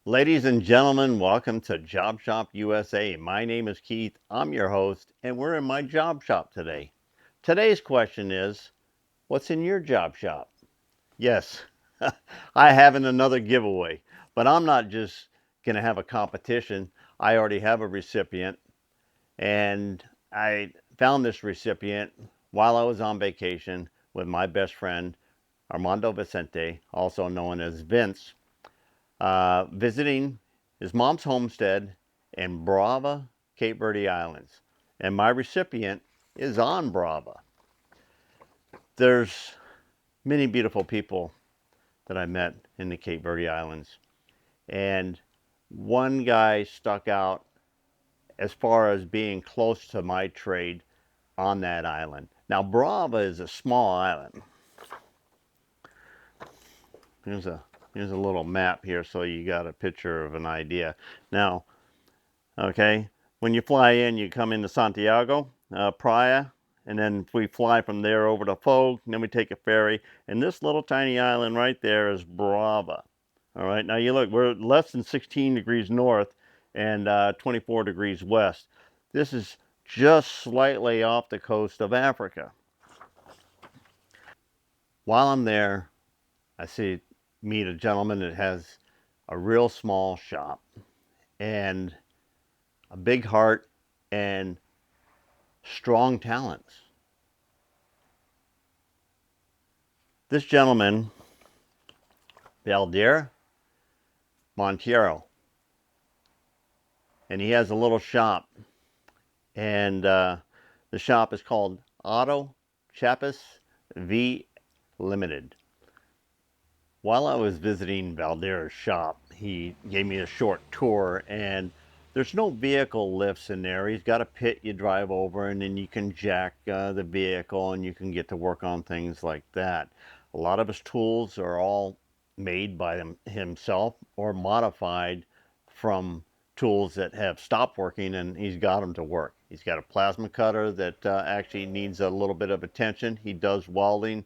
Ladies and gentlemen, welcome to Job Shop USA. My name is Keith, I'm your host, and we're in my job shop today. Today's question is, what's in your job shop? Yes, I have another giveaway, but I'm not just going to have a competition. I already have a recipient, and I found this recipient while I was on vacation with my best friend, Armando Vicente, also known as Vince. Visiting his mom's homestead in Brava, Cape Verde Islands. And my recipient is on Brava. There's many beautiful people that I met in the Cape Verde Islands. And one guy stuck out as far as being close to my trade on that island. Now, Brava is a small island. Here's a little map here so you got a picture of an idea. Now, okay, when you fly in, you come into Santiago, Praia, and then we fly from there over to Fogue, and then we take a ferry, and this little tiny island right there is Brava. All right, now you look, we're less than 16 degrees north and 24 degrees west. This is just slightly off the coast of Africa. While I'm there, I meet a gentleman that has a real small shop and a big heart and strong talents. This gentleman, Valdir Monteiro, and he has a little shop, and the shop is called Auto Chapas V Limited. While I was visiting Valdir's shop, he gave me a short tour, and there's no vehicle lifts in there. He's got a pit you drive over, and then you can jack the vehicle, and you can get to work on things like that. A lot of his tools are all made by himself or modified from tools that have stopped working, and he's got them to work. He's got a plasma cutter that actually needs a little bit of attention. He does welding,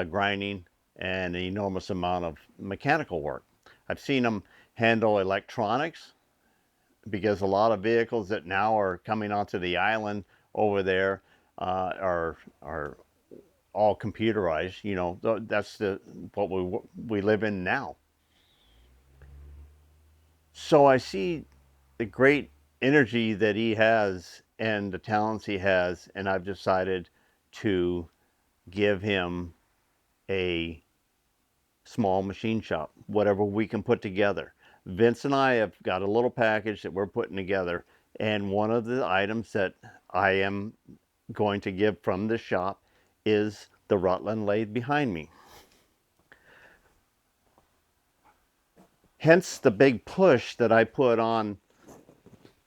grinding, and an enormous amount of mechanical work. I've seen him handle electronics, because a lot of vehicles that now are coming onto the island over there are all computerized. You know, that's what we live in now. So I see the great energy that he has and the talents he has, and I've decided to give him a small machine shop, whatever we can put together. Vince and I have got a little package that we're putting together, and one of the items that I am going to give from this shop is the Rutland lathe behind me. Hence the big push that I put on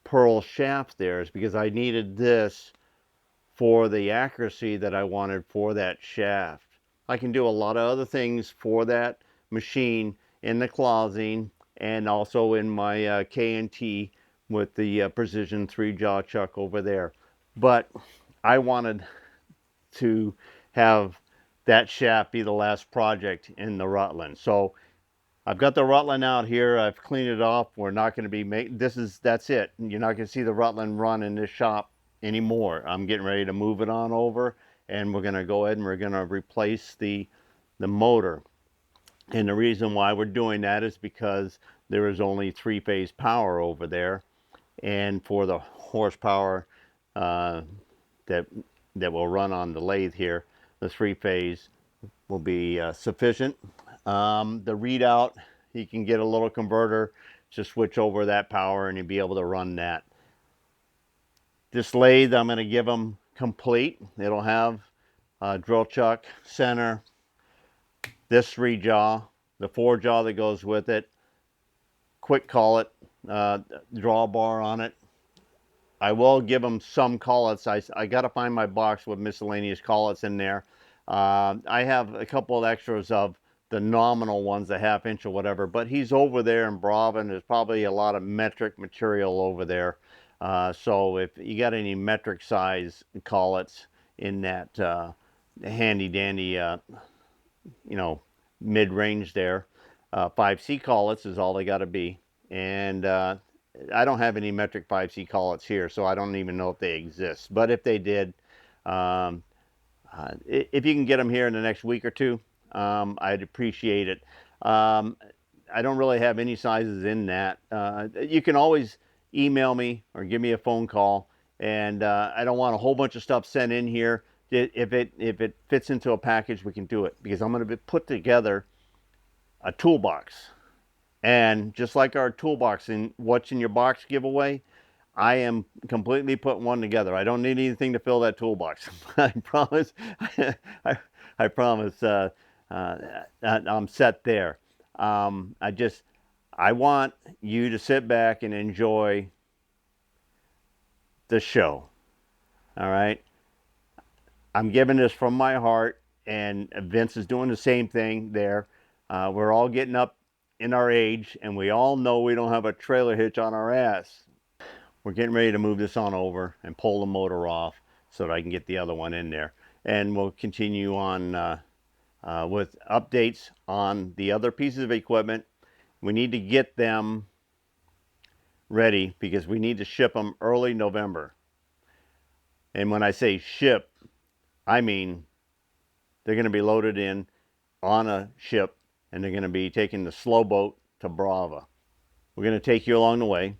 Pearl shaft there, is because I needed this for the accuracy that I wanted for that shaft. I can do a lot of other things for that machine in the closing and also in my K&T with the Precision 3-jaw chuck over there. But I wanted to have that shaft be the last project in the Rutland. So I've got the Rutland out here. I've cleaned it off. We're not going to be making, that's it. You're not going to see the Rutland run in this shop anymore. I'm getting ready to move it on over, and we're going to go ahead and we're going to replace the motor. And the reason why we're doing that is because there is only 3-phase power over there, and for the horsepower that will run on the lathe here, the 3-phase will be sufficient. The readout, you can get a little converter to switch over that power, and you'll be able to run that. This lathe I'm going to give them complete. It'll have drill chuck, center, this 3-jaw, the 4-jaw that goes with it, quick collet, drawbar on it. I will give them some collets. I got to find my box with miscellaneous collets in there. I have a couple of extras of the nominal ones, the 1/2 inch or whatever, but he's over there in Brava, and there's probably a lot of metric material over there. So if you got any metric size collets in that handy dandy, you know, mid-range there, 5C collets is all they got to be. And I don't have any metric 5C collets here, so I don't even know if they exist. But if they did, if you can get them here in the next week or two, I'd appreciate it. I don't really have any sizes in that. You can always email me or give me a phone call, and I don't want a whole bunch of stuff sent in here. If it fits into a package, we can do it, because I'm going to put together a toolbox. And just like our toolbox in What's in Your Box giveaway, I am completely putting one together. I don't need anything to fill that toolbox. I promise. I promise. I'm set there. I want you to sit back and enjoy the show. All right. I'm giving this from my heart, and Vince is doing the same thing there. We're all getting up in our age, and we all know we don't have a trailer hitch on our ass. We're getting ready to move this on over and pull the motor off so that I can get the other one in there. And we'll continue on with updates on the other pieces of equipment. We need to get them ready because we need to ship them early November. And when I say ship, I mean they're going to be loaded in on a ship, and they're going to be taking the slow boat to Brava. We're going to take you along the way,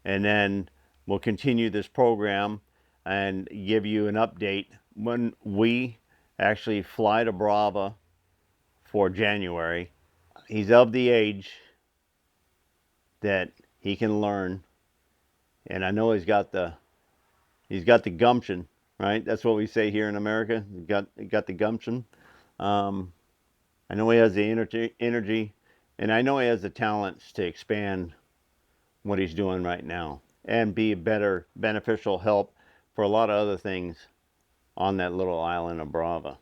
and then we'll continue this program and give you an update when we actually fly to Brava for January. He's of the age that he can learn, and I know he's got the gumption, right? That's what we say here in America. He got the gumption. I know he has the energy, and I know he has the talents to expand what he's doing right now and be a better beneficial help for a lot of other things on that little island of Brava.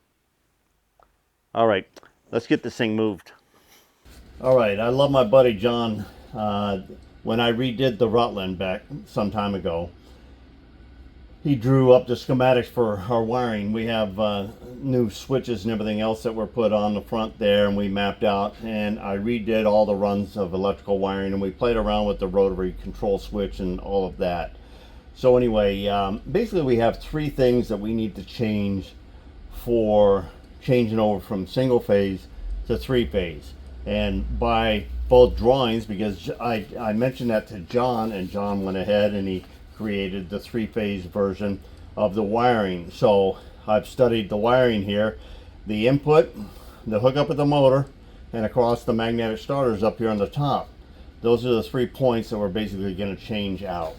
All right, let's get this thing moved. All right, I love my buddy John. When I redid the Rutland back some time ago, he drew up the schematics for our wiring. We have new switches and everything else that were put on the front there, and we mapped out, and I redid all the runs of electrical wiring, and we played around with the rotary control switch and all of that. So anyway, basically we have 3 things that we need to change for changing over from single phase to 3-phase. And by both drawings, because I mentioned that to John, and John went ahead and he created the 3-phase version of the wiring. So I've studied the wiring here, the input, the hookup of the motor, and across the magnetic starters up here on the top. Those are the 3 points that we're basically going to change out.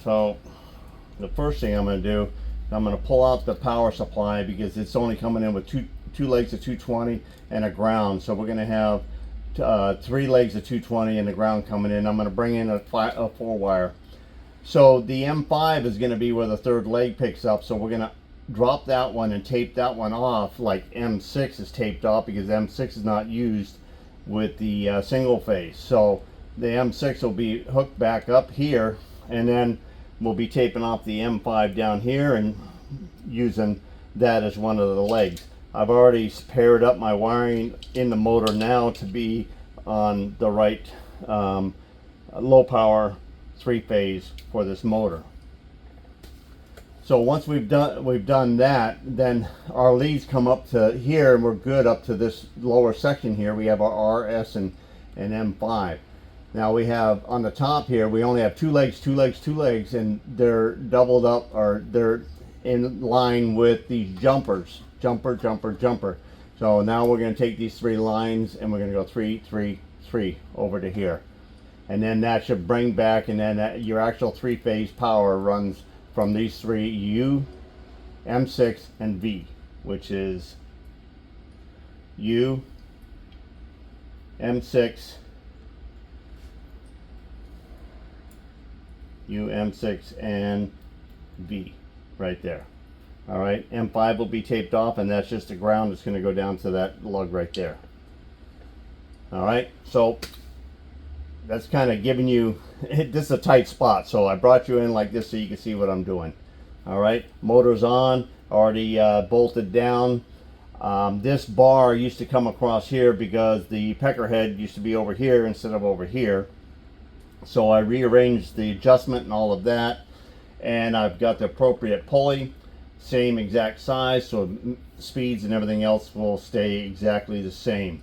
So the first thing I'm going to do, I'm going to pull out the power supply, because it's only coming in with two legs of 220 and a ground. So we're going to have 3 legs of 220 and the ground coming in. I'm going to bring in a 4-wire. So the M5 is going to be where the 3rd leg picks up. So we're going to drop that one and tape that one off like M6 is taped off, because M6 is not used with the single phase. So the M6 will be hooked back up here, and then we'll be taping off the M5 down here and using that as one of the legs. I've already paired up my wiring in the motor now to be on the right low power 3-phase for this motor. So once we've done that, then our leads come up to here, and we're good up to this lower section here. We have our R, S, and M5. Now we have on the top here, we only have 2 legs, 2 legs, 2 legs, and they're doubled up, or they're in line with these jumpers. Jumper, jumper, jumper. So now we're going to take these 3 lines, and we're going to go 3, 3, 3 over to here. and then that should bring back, and then your actual three-phase power runs from these three: U, M6, and V, which is U, M6, U, M6, and V, right there. All right, M5 will be taped off, and that's just the ground. It's going to go down to that lug right there. All right, so that's kind of giving you, this is a tight spot, so I brought you in like this so you can see what I'm doing. All right, motor's on, already bolted down. This bar used to come across here because the pecker head used to be over here instead of over here. So I rearranged the adjustment and all of that, and I've got the appropriate pulley, same exact size, so speeds and everything else will stay exactly the same.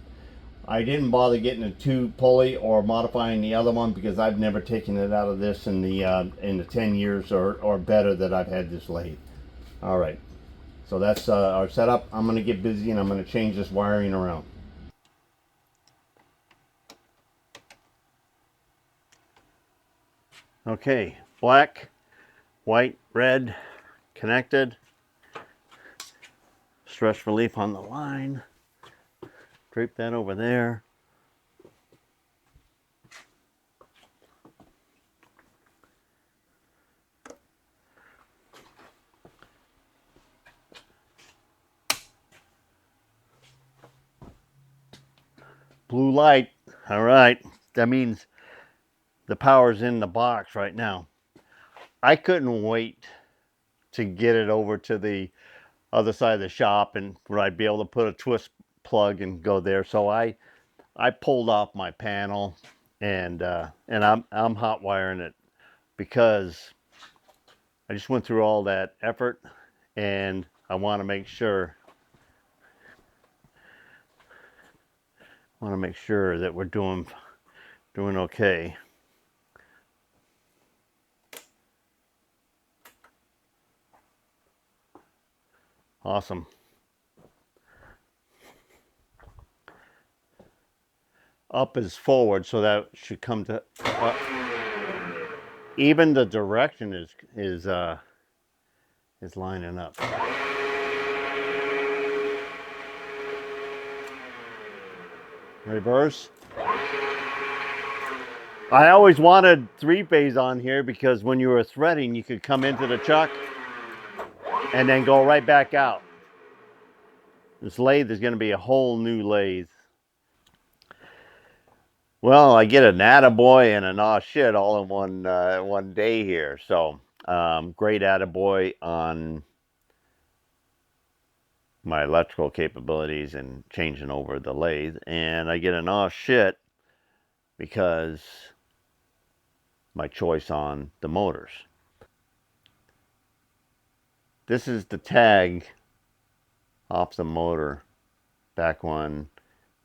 I didn't bother getting a 2 pulley or modifying the other one because I've never taken it out of this in the 10 years or better that I've had this lathe. All right, so that's our setup. I'm going to get busy and I'm going to change this wiring around. Okay, black, white, red, connected. Stress relief on the line. Drape that over there. Blue light. All right, that means the power's in the box right now. I couldn't wait to get it over to the other side of the shop and where I'd be able to put a twist plug and go there. So I pulled off my panel and I'm hot wiring it because I just went through all that effort and I want to make sure that we're doing okay. Awesome. Up is forward, so that should come to even the direction is lining up. Reverse. I always wanted 3-phase on here because when you were threading, you could come into the chuck and then go right back out. This lathe is going to be a whole new lathe. Well, I get an attaboy and an aw shit all in one day here. So great attaboy on my electrical capabilities and changing over the lathe, and I get an aw shit because my choice on the motors. This is the tag off the motor back when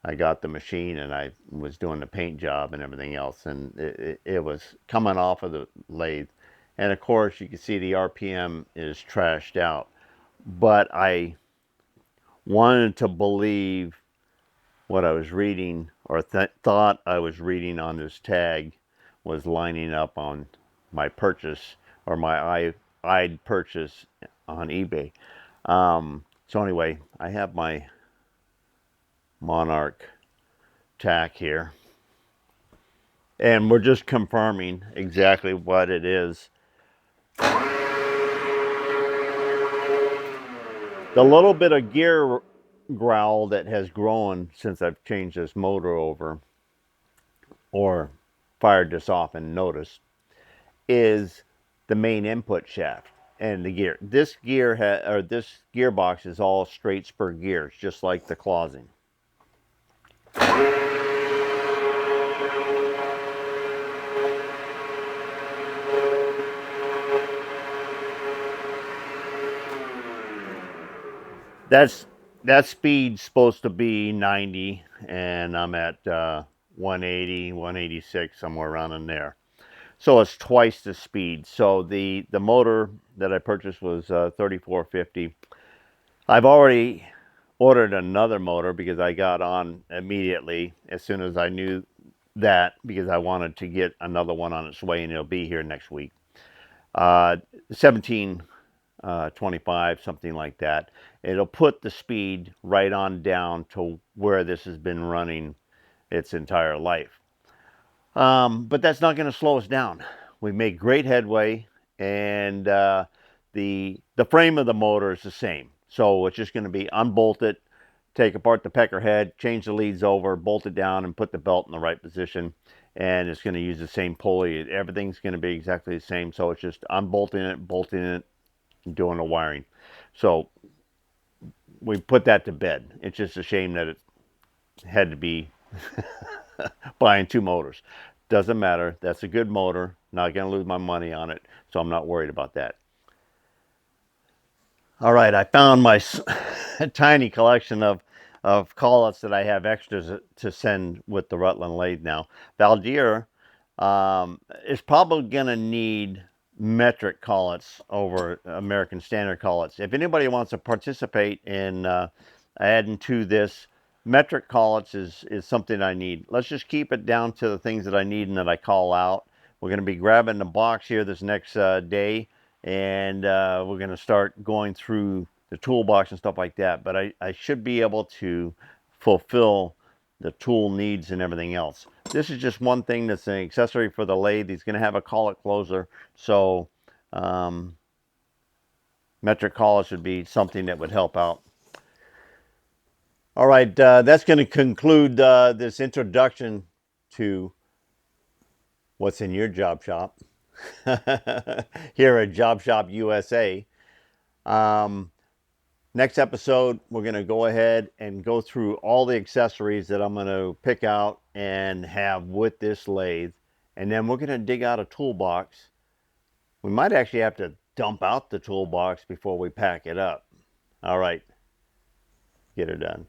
I got the machine and I was doing the paint job and everything else, and it was coming off of the lathe. And of course you can see the RPM is trashed out, but I wanted to believe what I was reading or thought I was reading on this tag was lining up on my purchase or I'd purchase on eBay. So anyway, I have my Monarch tack here, and we're just confirming exactly what it is. The little bit of gear growl that has grown since I've changed this motor over or fired this off and noticed is the main input shaft and the gear. This this gearbox is all straight spur gears, just like the closing. That speed's supposed to be 90, and I'm at 180, 186, somewhere around in there. So it's twice the speed. So the motor that I purchased was 3450. I've already ordered another motor because I got on immediately as soon as I knew that because I wanted to get another one on its way, and it'll be here next week. 1725, something like that. It'll put the speed right on down to where this has been running its entire life. But that's not going to slow us down. We made great headway, and the frame of the motor is the same. So it's just going to be unbolt it, take apart the pecker head, change the leads over, bolt it down, and put the belt in the right position. And it's going to use the same pulley. Everything's going to be exactly the same. So it's just unbolting it, bolting it, and doing the wiring. So we put that to bed. It's just a shame that it had to be buying two motors. Doesn't matter. That's a good motor. Not going to lose my money on it. So I'm not worried about that. All right, I found my tiny collection of call-outs that I have extras to send with the Rutland lathe now. Valdir is probably going to need metric call-outs over American Standard call-outs. If anybody wants to participate in adding to this, metric call-outs is something I need. Let's just keep it down to the things that I need and that I call out. We're going to be grabbing the box here this next day, and we're going to start going through the toolbox and stuff like that. But I should be able to fulfill the tool needs and everything else. This is just one thing that's an accessory for the lathe. He's going to have a collet closer, so metric collet should be something that would help out. All right, that's going to conclude this introduction to what's in your job shop here at Job Shop USA. Next episode, we're going to go ahead and go through all the accessories that I'm going to pick out and have with this lathe. And then we're going to dig out a toolbox. We might actually have to dump out the toolbox before we pack it up. All right, get her done.